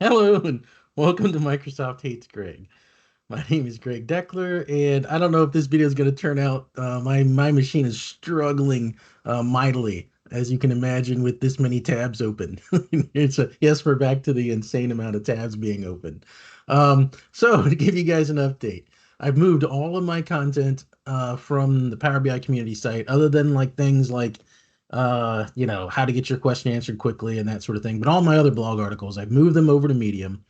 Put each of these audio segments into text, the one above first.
Hello and welcome to Microsoft Hates Greg. My name is Greg Deckler, and I don't know if this video is going to turn out. My machine is struggling mightily, as you can imagine, with this many tabs open. Yes, we're back to the insane amount of tabs being open. So to give you guys an update, I've moved all of my content from the Power BI community site, other than like things like how to get your question answered quickly and that sort of thing. But all my other blog articles, I've moved them over to Medium,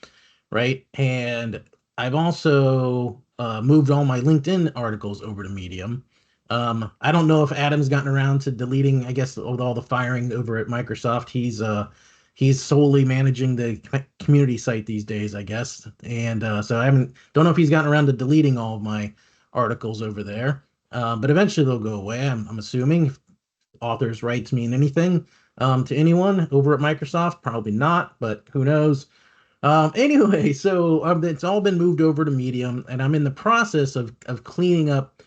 right? And I've also moved all my LinkedIn articles over to Medium. I don't know if Adam's gotten around to deleting. I guess with all the firing over at Microsoft, he's solely managing the community site these days, I guess. And so I haven't don't know if he's gotten around to deleting all of my articles over there. But eventually they'll go away. I'm assuming authors' rights mean anything to anyone over at Microsoft. Probably not, but who knows? Anyway, so it's all been moved over to Medium, and I'm in the process of cleaning up.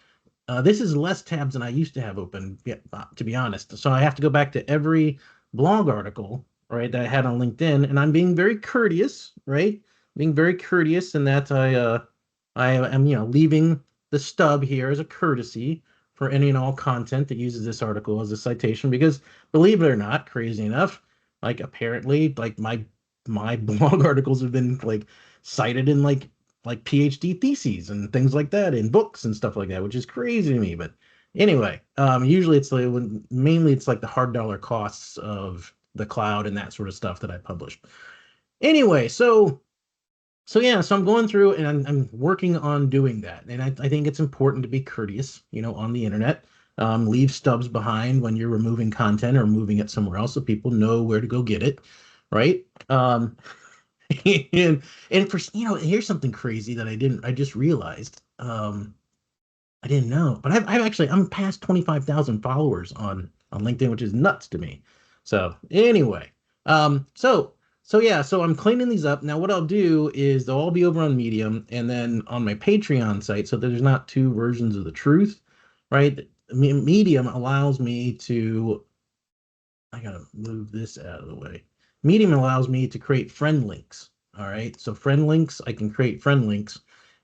This is less tabs than I used to have open, yeah, to be honest. So I have to go back to every blog article, right, that I had on LinkedIn, and I'm being very courteous, right? Being very courteous in that I am, leaving the stub here as a courtesy for any and all content that uses this article as a citation, because believe it or not, crazy enough, like apparently, like my blog articles have been like cited in like PhD theses and things like that in books and stuff like that, which is crazy to me. But anyway, usually it's like mainly it's like the hard dollar costs of the cloud and that sort of stuff that I publish. Anyway, so yeah, so I'm going through and I'm working on doing that. And I think it's important to be courteous, on the internet. Leave stubs behind when you're removing content or moving it somewhere else so people know where to go get it, right? And and for here's something crazy that I just realized. I didn't know, but I'm past 25,000 followers on LinkedIn, which is nuts to me. So anyway, so yeah, so I'm cleaning these up. Now what I'll do is they'll all be over on Medium and then on my Patreon site, so there's not two versions of the truth, right? Medium allows me to, I gotta move this out of the way. Medium allows me to create friend links. All right. So friend links, I can create friend links.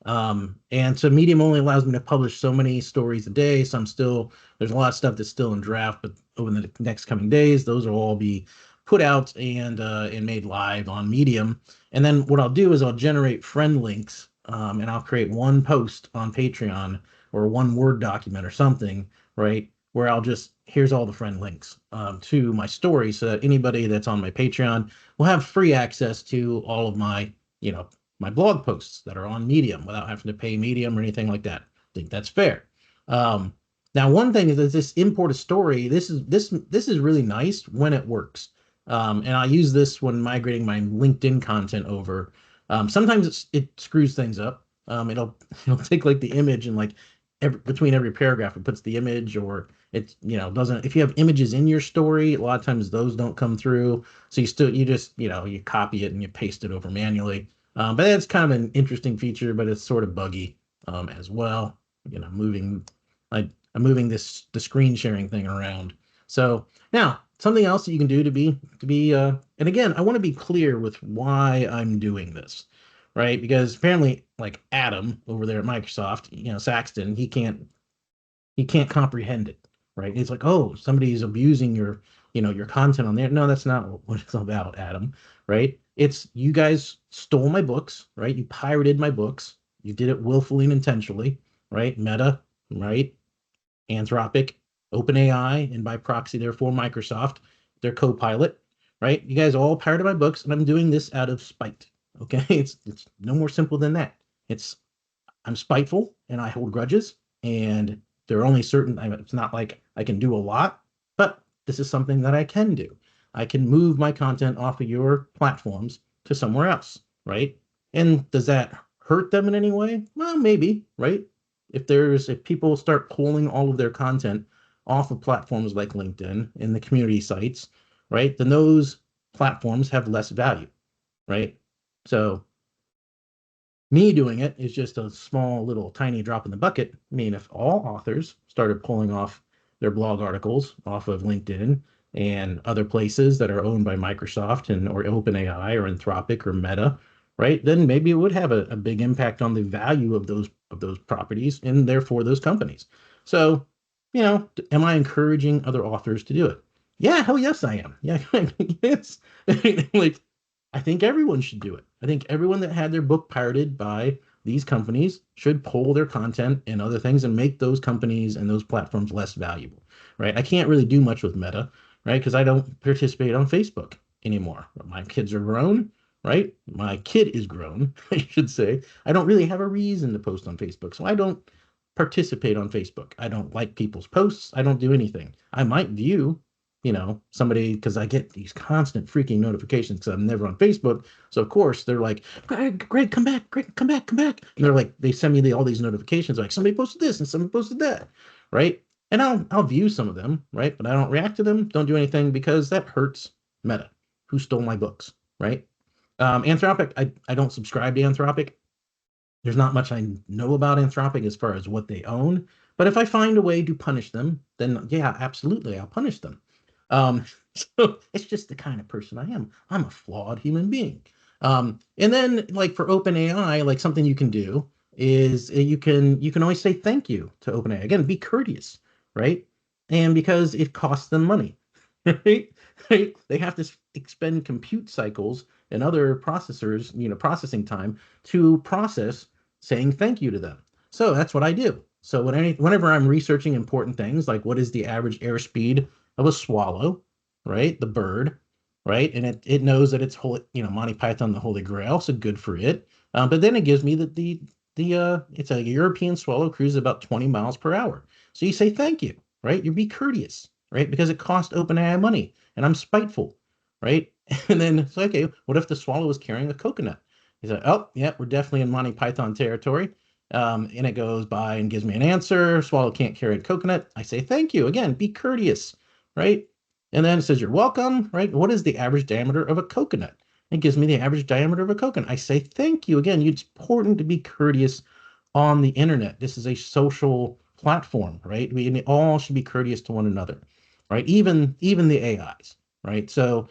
And so Medium only allows me to publish so many stories a day. So there's a lot of stuff that's still in draft, but over the next coming days, those will all be put out and made live on Medium. And then what I'll do is I'll generate friend links, and I'll create one post on Patreon or one Word document or something, right? Where I'll just here's all the friend links to my story, so that anybody that's on my Patreon will have free access to all of my blog posts that are on Medium without having to pay Medium or anything like that. I think that's fair. Um, Now, one thing is that this import a story. This is really nice when it works, and I use this when migrating my LinkedIn content over. Sometimes it screws things up. It'll take like the image and like between every paragraph it puts the image, or it doesn't. If you have images in your story, a lot of times those don't come through. So you just you copy it and you paste it over manually. But that's kind of an interesting feature, but it's sort of buggy as well. Moving I'm moving the screen sharing thing around. So now something else that you can do and again, I want to be clear with why I'm doing this, right? Because apparently, like Adam over there at Microsoft, Saxton, he can't comprehend it, right? It's like, oh, somebody's abusing your content on there. No, that's not what it's about, Adam, right? It's you guys stole my books, right? You pirated my books. You did it willfully and intentionally, right? Meta, right? Anthropic, OpenAI, and by proxy, therefore Microsoft, their co-pilot, right? You guys all pirated my books, and I'm doing this out of spite. Okay, it's no more simple than that. It's I'm spiteful and I hold grudges, and there are only certain. It's not like I can do a lot, but this is something that I can do. I can move my content off of your platforms to somewhere else, right? And does that hurt them in any way? Well, maybe, right? If people start pulling all of their content off of platforms like LinkedIn and the community sites, right? Then those platforms have less value, right? So me doing it is just a small little tiny drop in the bucket. I mean, if all authors started pulling off their blog articles off of LinkedIn, and other places that are owned by Microsoft and or OpenAI or Anthropic or Meta, right? Then maybe it would have a big impact on the value of those properties and therefore those companies. So, am I encouraging other authors to do it? Yeah, hell yes, I am. Yeah, yes. Like, I think everyone should do it. I think everyone that had their book pirated by these companies should pull their content and other things and make those companies and those platforms less valuable, right? I can't really do much with Meta, right? Because I don't participate on Facebook anymore. My kids are grown, right? My kid is grown, I should say. I don't really have a reason to post on Facebook. So I don't participate on Facebook. I don't like people's posts. I don't do anything. I might view, somebody, because I get these constant freaking notifications because I'm never on Facebook. So of course they're like, Greg, come back, Greg, come back, come back. And they're like, they send me all these notifications like somebody posted this and somebody posted that, right? And I'll view some of them, right? But I don't react to them, don't do anything because that hurts Meta, who stole my books, right? Anthropic, I don't subscribe to Anthropic. There's not much I know about Anthropic as far as what they own. But if I find a way to punish them, then yeah, absolutely, I'll punish them. Um, so it's just the kind of person I am. I'm a flawed human being. And then like for OpenAI, like something you can do is you can always say thank you to OpenAI. Again, be courteous, right? And because it costs them money, right? Right? They have to expend compute cycles and other processors, processing time to process saying thank you to them. So that's what I do. So whenever I'm researching important things like what is the average airspeed of a swallow, right? The bird, right? And it knows that it's holy, Monty Python, the Holy Grail, so good for it. But then it gives me the it's a European swallow cruises about 20 miles per hour. So you say thank you, right? You be courteous, right? Because it cost OpenAI money, and I'm spiteful, right? And then it's like, okay, what if the swallow was carrying a coconut? He's like, oh, yeah, we're definitely in Monty Python territory. And it goes by and gives me an answer. Swallow can't carry a coconut. I say thank you. Again, be courteous, right? And then it says you're welcome, right? What is the average diameter of a coconut? It gives me the average diameter of a coconut. I say thank you. Again, it's important to be courteous on the internet. This is a social platform, right? We all should be courteous to one another, right? Even the AIs, right? So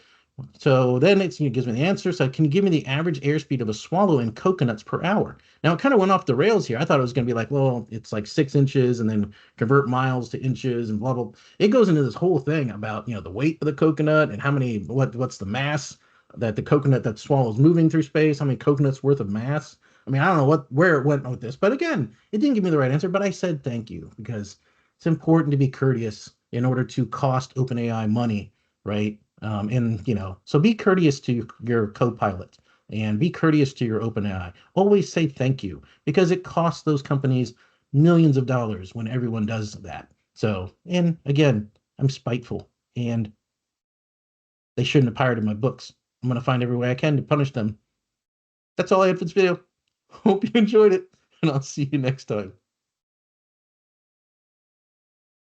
then it gives me the answer. So can you give me the average airspeed of a swallow in coconuts per hour? Now it kind of went off the rails here. I thought it was going to be like, well, it's like 6 inches and then convert miles to inches and blah blah. It goes into this whole thing about the weight of the coconut and what's the mass that the coconut that swallows moving through space. How many coconuts worth of mass? I mean, I don't know where it went with this, but again, it didn't give me the right answer. But I said thank you because it's important to be courteous in order to cost OpenAI money, right? And so be courteous to your co-pilot and be courteous to your OpenAI. Always say thank you because it costs those companies millions of dollars when everyone does that. So, and again, I'm spiteful and they shouldn't have pirated my books. I'm going to find every way I can to punish them. That's all I had for this video. Hope you enjoyed it, and I'll see you next time.